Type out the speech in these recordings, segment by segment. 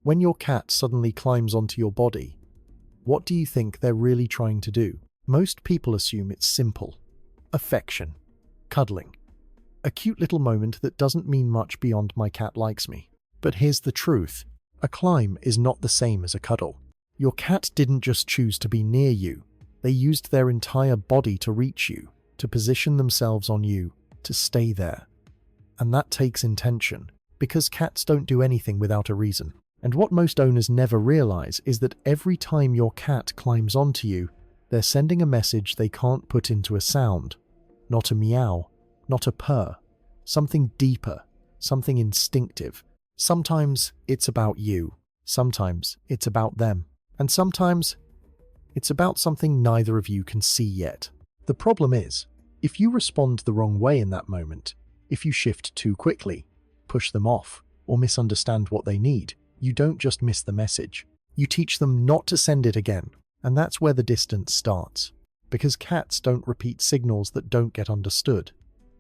When your cat suddenly climbs onto your body, what do you think they're really trying to do? Most people assume it's simple. Affection. Cuddling. A cute little moment that doesn't mean much beyond my cat likes me. But here's the truth. A climb is not the same as a cuddle. Your cat didn't just choose to be near you. They used their entire body to reach you, to position themselves on you, to stay there. And that takes intention, because cats don't do anything without a reason. And what most owners never realize is that every time your cat climbs onto you, they're sending a message they can't put into a sound. Not a meow, not a purr. Something deeper, something instinctive. Sometimes it's about you, sometimes it's about them, and sometimes it's about something neither of you can see yet. The problem is, if you respond the wrong way in that moment, if you shift too quickly, push them off, or misunderstand what they need, you don't just miss the message. You teach them not to send it again, and that's where the distance starts. Because cats don't repeat signals that don't get understood.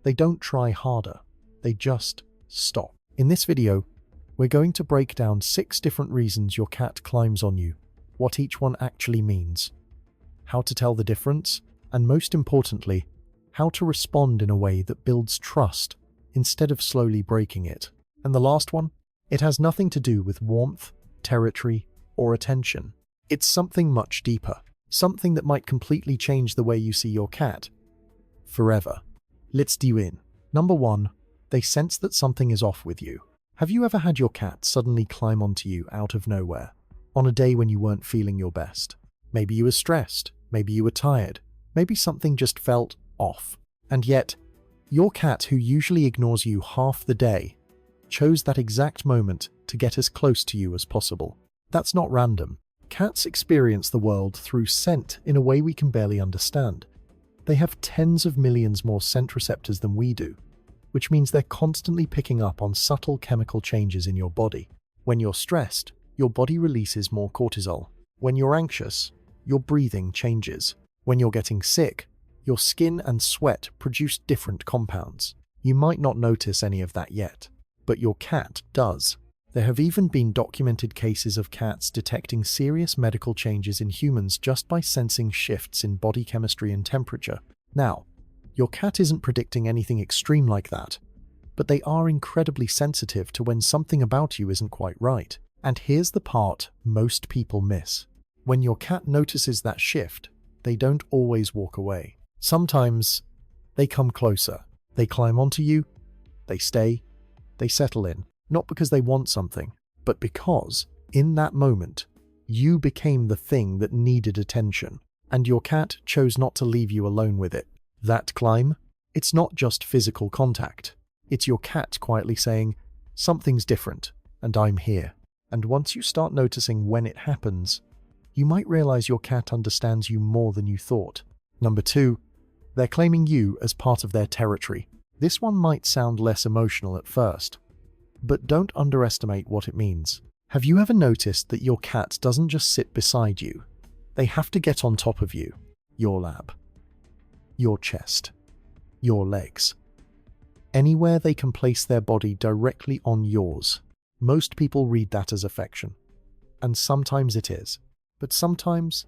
They don't try harder, they just stop. In this video, we're going to break down 6 different reasons your cat climbs on you, what each one actually means, how to tell the difference, and most importantly, how to respond in a way that builds trust instead of slowly breaking it. And the last one? It has nothing to do with warmth, territory, or attention. It's something much deeper, something that might completely change the way you see your cat. Forever. Let's dive in. Number 1. They sense that something is off with you. Have you ever had your cat suddenly climb onto you out of nowhere, on a day when you weren't feeling your best? Maybe you were stressed, maybe you were tired, maybe something just felt off. And yet, your cat, who usually ignores you half the day, chose that exact moment to get as close to you as possible. That's not random. Cats experience the world through scent in a way we can barely understand. They have tens of millions more scent receptors than we do, which means they're constantly picking up on subtle chemical changes in your body. When you're stressed, your body releases more cortisol. When you're anxious, your breathing changes. When you're getting sick, your skin and sweat produce different compounds. You might not notice any of that yet, but your cat does. There have even been documented cases of cats detecting serious medical changes in humans just by sensing shifts in body chemistry and temperature. Now, your cat isn't predicting anything extreme like that, but they are incredibly sensitive to when something about you isn't quite right. And here's the part most people miss. When your cat notices that shift, they don't always walk away. Sometimes they come closer. They climb onto you, they stay, they settle in. Not because they want something, but because, in that moment, you became the thing that needed attention, and your cat chose not to leave you alone with it. That climb? It's not just physical contact. It's your cat quietly saying, "Something's different, and I'm here." And once you start noticing when it happens, you might realize your cat understands you more than you thought. Number 2, they're claiming you as part of their territory. This one might sound less emotional at first, but don't underestimate what it means. Have you ever noticed that your cat doesn't just sit beside you? They have to get on top of you, your lap, your chest, your legs. Anywhere they can place their body directly on yours. Most people read that as affection. And sometimes it is. But sometimes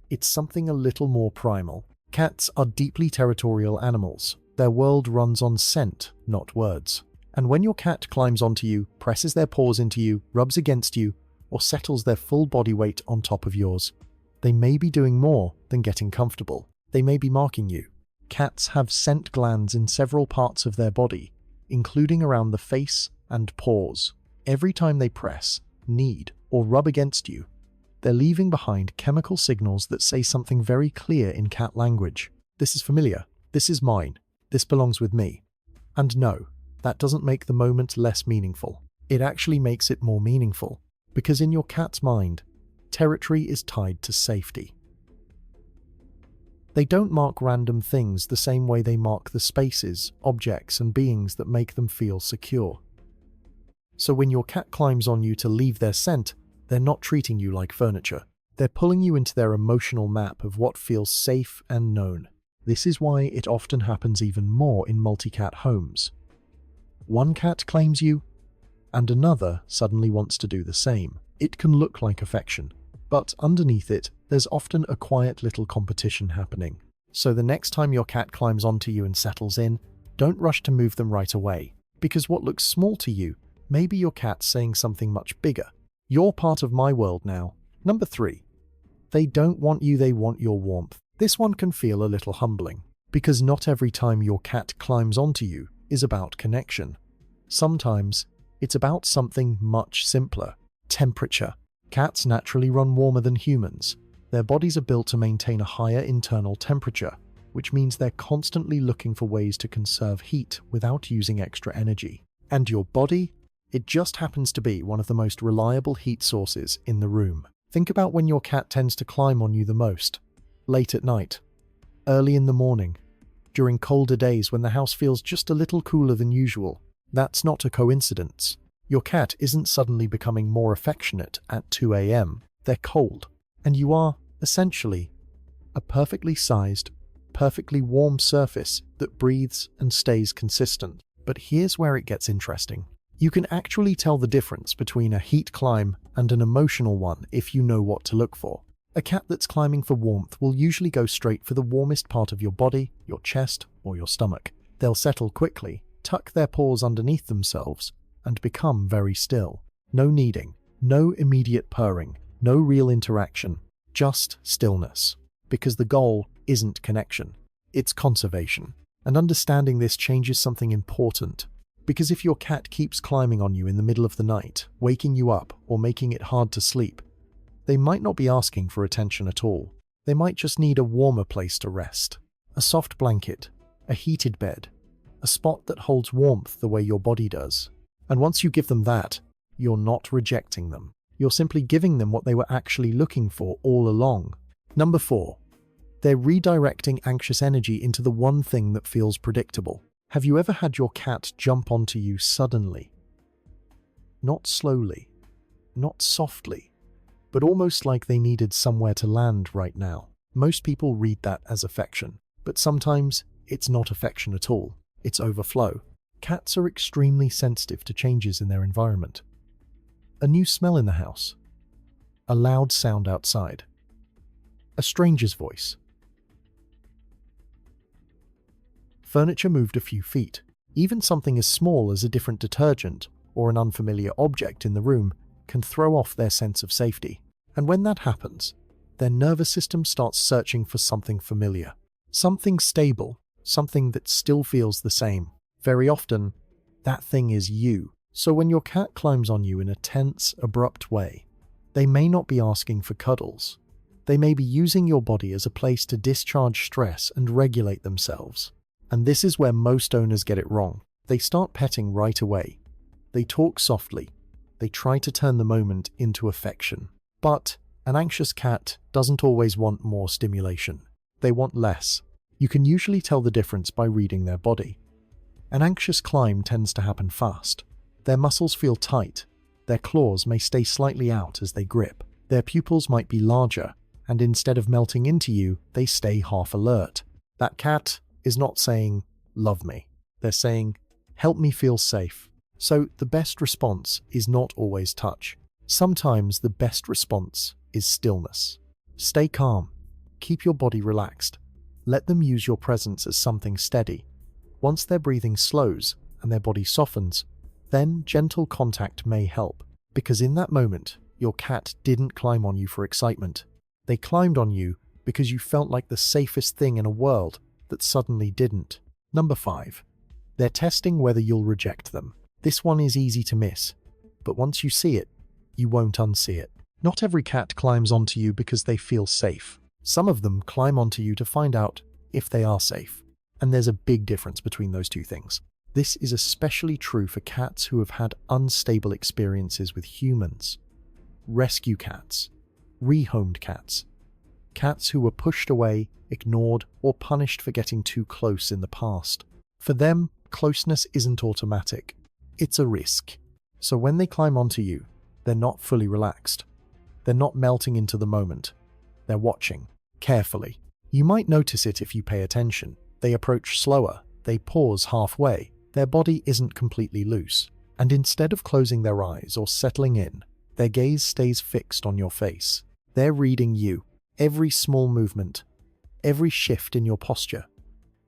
it's something a little more primal. Cats are deeply territorial animals. Their world runs on scent, not words. And when your cat climbs onto you, presses their paws into you, rubs against you, or settles their full body weight on top of yours, they may be doing more than getting comfortable. They may be marking you. Cats have scent glands in several parts of their body, including around the face and paws. Every time they press, knead, or rub against you, they're leaving behind chemical signals that say something very clear in cat language. This is familiar. This is mine. This belongs with me. And no, that doesn't make the moment less meaningful. It actually makes it more meaningful, because in your cat's mind, territory is tied to safety. They don't mark random things the same way they mark the spaces, objects, and beings that make them feel secure. So when your cat climbs on you to leave their scent, they're not treating you like furniture. They're pulling you into their emotional map of what feels safe and known. This is why it often happens even more in multi-cat homes. One cat claims you, and another suddenly wants to do the same. It can look like affection, but underneath it, there's often a quiet little competition happening. So the next time your cat climbs onto you and settles in, don't rush to move them right away, because what looks small to you may be your cat saying something much bigger. You're part of my world now. Number 3. They don't want you, they want your warmth. This one can feel a little humbling, because not every time your cat climbs onto you is about connection. Sometimes it's about something much simpler. Temperature. Cats naturally run warmer than humans. Their bodies are built to maintain a higher internal temperature, which means they're constantly looking for ways to conserve heat without using extra energy. And your body? It just happens to be one of the most reliable heat sources in the room. Think about when your cat tends to climb on you the most. Late at night, early in the morning, during colder days when the house feels just a little cooler than usual. That's not a coincidence. Your cat isn't suddenly becoming more affectionate at 2 a.m. They're cold, and you are, essentially, a perfectly sized, perfectly warm surface that breathes and stays consistent. But here's where it gets interesting. You can actually tell the difference between a heat climb and an emotional one if you know what to look for. A cat that's climbing for warmth will usually go straight for the warmest part of your body, your chest, or your stomach. They'll settle quickly, tuck their paws underneath themselves, and become very still. No kneading, no immediate purring, no real interaction, just stillness. Because the goal isn't connection, it's conservation. And understanding this changes something important. Because if your cat keeps climbing on you in the middle of the night, waking you up or making it hard to sleep, they might not be asking for attention at all. They might just need a warmer place to rest. A soft blanket, a heated bed, a spot that holds warmth the way your body does. And once you give them that, you're not rejecting them. You're simply giving them what they were actually looking for all along. Number 4. They're redirecting anxious energy into the one thing that feels predictable. Have you ever had your cat jump onto you suddenly? Not slowly, not softly, but almost like they needed somewhere to land right now. Most people read that as affection, but sometimes it's not affection at all. It's overflow. Cats are extremely sensitive to changes in their environment. A new smell in the house, a loud sound outside, a stranger's voice. Furniture moved a few feet. Even something as small as a different detergent or an unfamiliar object in the room can throw off their sense of safety. And when that happens, their nervous system starts searching for something familiar, something stable, something that still feels the same. Very often, that thing is you. So when your cat climbs on you in a tense, abrupt way, they may not be asking for cuddles. They may be using your body as a place to discharge stress and regulate themselves. And this is where most owners get it wrong. They start petting right away. They talk softly. They try to turn the moment into affection. But an anxious cat doesn't always want more stimulation. They want less. You can usually tell the difference by reading their body. An anxious climb tends to happen fast. Their muscles feel tight. Their claws may stay slightly out as they grip. Their pupils might be larger, and instead of melting into you, they stay half alert. That cat is not saying, "Love me." They're saying, "Help me feel safe." So the best response is not always touch. Sometimes the best response is stillness. Stay calm. Keep your body relaxed. Let them use your presence as something steady. Once their breathing slows and their body softens, then gentle contact may help. Because in that moment, your cat didn't climb on you for excitement. They climbed on you because you felt like the safest thing in a world that suddenly didn't. Number 5. They're testing whether you'll reject them. This one is easy to miss, but once you see it, you won't unsee it. Not every cat climbs onto you because they feel safe. Some of them climb onto you to find out if they are safe. And there's a big difference between those two things. This is especially true for cats who have had unstable experiences with humans. Rescue cats, rehomed cats, cats who were pushed away, ignored, or punished for getting too close in the past. For them, closeness isn't automatic. It's a risk. So when they climb onto you, they're not fully relaxed. They're not melting into the moment. They're watching, carefully. You might notice it if you pay attention. They approach slower. They pause halfway. Their body isn't completely loose. And instead of closing their eyes or settling in, their gaze stays fixed on your face. They're reading you. Every small movement, every shift in your posture,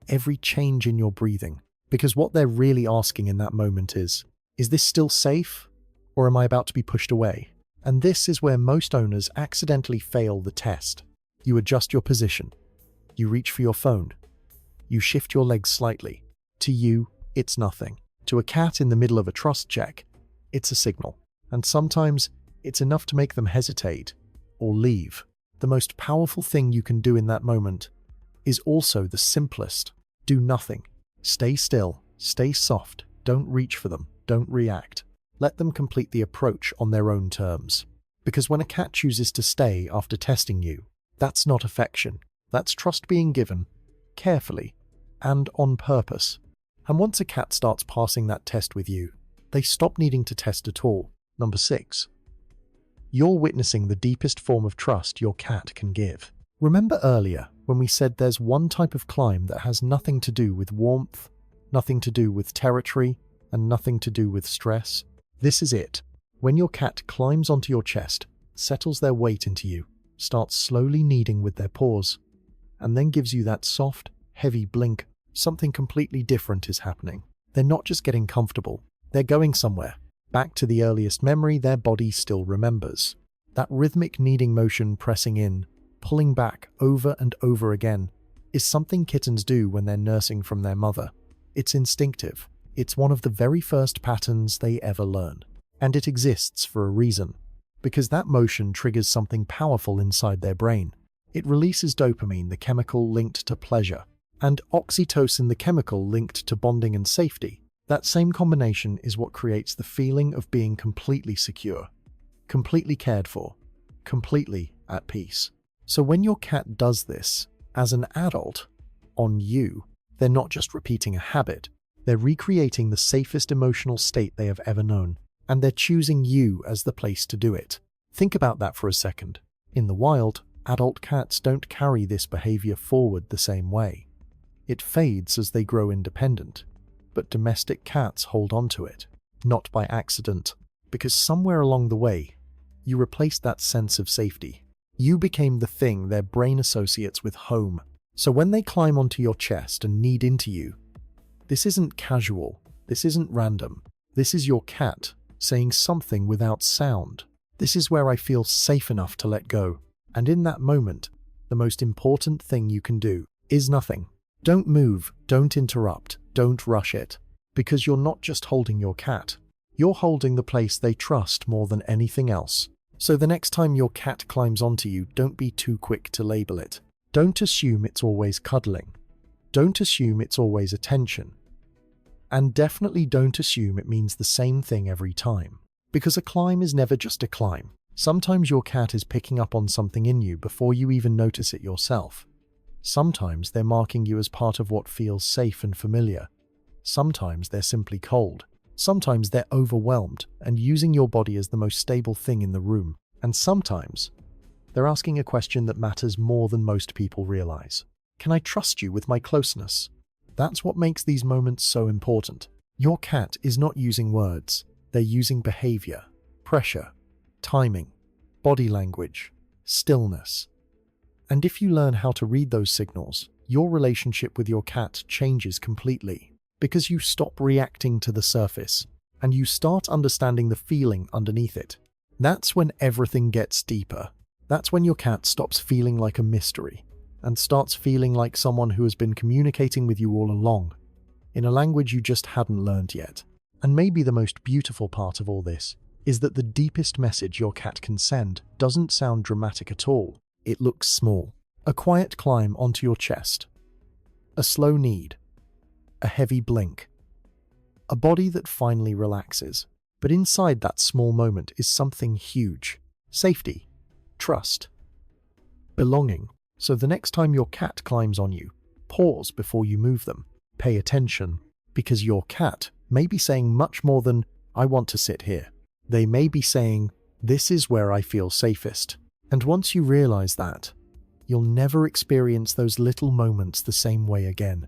every change in your breathing. Because what they're really asking in that moment is this still safe? Or am I about to be pushed away? And this is where most owners accidentally fail the test. You adjust your position. You reach for your phone. You shift your legs slightly. To you, it's nothing. To a cat in the middle of a trust check, it's a signal. And sometimes it's enough to make them hesitate or leave. The most powerful thing you can do in that moment is also the simplest. Do nothing. Stay still. Stay soft. Don't reach for them. Don't react. Let them complete the approach on their own terms. Because when a cat chooses to stay after testing you, that's not affection. That's trust being given, carefully, and on purpose. And once a cat starts passing that test with you, they stop needing to test at all. Number 6. You're witnessing the deepest form of trust your cat can give. Remember earlier when we said there's one type of climb that has nothing to do with warmth, nothing to do with territory, and nothing to do with stress? This is it. When your cat climbs onto your chest, settles their weight into you, starts slowly kneading with their paws, and then gives you that soft, heavy blink, something completely different is happening. They're not just getting comfortable, they're going somewhere. Back to the earliest memory their body still remembers. That rhythmic kneading motion, pressing in, pulling back over and over again, is something kittens do when they're nursing from their mother. It's instinctive. It's one of the very first patterns they ever learn. And it exists for a reason. Because that motion triggers something powerful inside their brain. It releases dopamine, the chemical linked to pleasure, and oxytocin, the chemical linked to bonding and safety. That same combination is what creates the feeling of being completely secure, completely cared for, completely at peace. So when your cat does this, as an adult, on you, they're not just repeating a habit, they're recreating the safest emotional state they have ever known, and they're choosing you as the place to do it. Think about that for a second. In the wild, adult cats don't carry this behavior forward the same way. It fades as they grow independent. But domestic cats hold on to it, not by accident, because somewhere along the way, you replaced that sense of safety. You became the thing their brain associates with home. So when they climb onto your chest and knead into you, this isn't casual, this isn't random. This is your cat saying something without sound. This is where I feel safe enough to let go. And in that moment, the most important thing you can do is nothing. Don't move, don't interrupt, don't rush it. Because you're not just holding your cat, you're holding the place they trust more than anything else. So the next time your cat climbs onto you, don't be too quick to label it. Don't assume it's always cuddling. Don't assume it's always attention. And definitely don't assume it means the same thing every time. Because a climb is never just a climb. Sometimes your cat is picking up on something in you before you even notice it yourself. Sometimes they're marking you as part of what feels safe and familiar. Sometimes they're simply cold. Sometimes they're overwhelmed and using your body as the most stable thing in the room. And sometimes they're asking a question that matters more than most people realize. Can I trust you with my closeness? That's what makes these moments so important. Your cat is not using words. They're using behavior, pressure, timing, body language, stillness. And if you learn how to read those signals, your relationship with your cat changes completely. Because you stop reacting to the surface, and you start understanding the feeling underneath it. That's when everything gets deeper. That's when your cat stops feeling like a mystery, and starts feeling like someone who has been communicating with you all along, in a language you just hadn't learned yet. And maybe the most beautiful part of all this is that the deepest message your cat can send doesn't sound dramatic at all. It looks small. A quiet climb onto your chest. A slow knead. A heavy blink. A body that finally relaxes. But inside that small moment is something huge. Safety. Trust. Belonging. So the next time your cat climbs on you, pause before you move them. Pay attention. Because your cat may be saying much more than, I want to sit here. They may be saying, this is where I feel safest. And once you realize that, you'll never experience those little moments the same way again.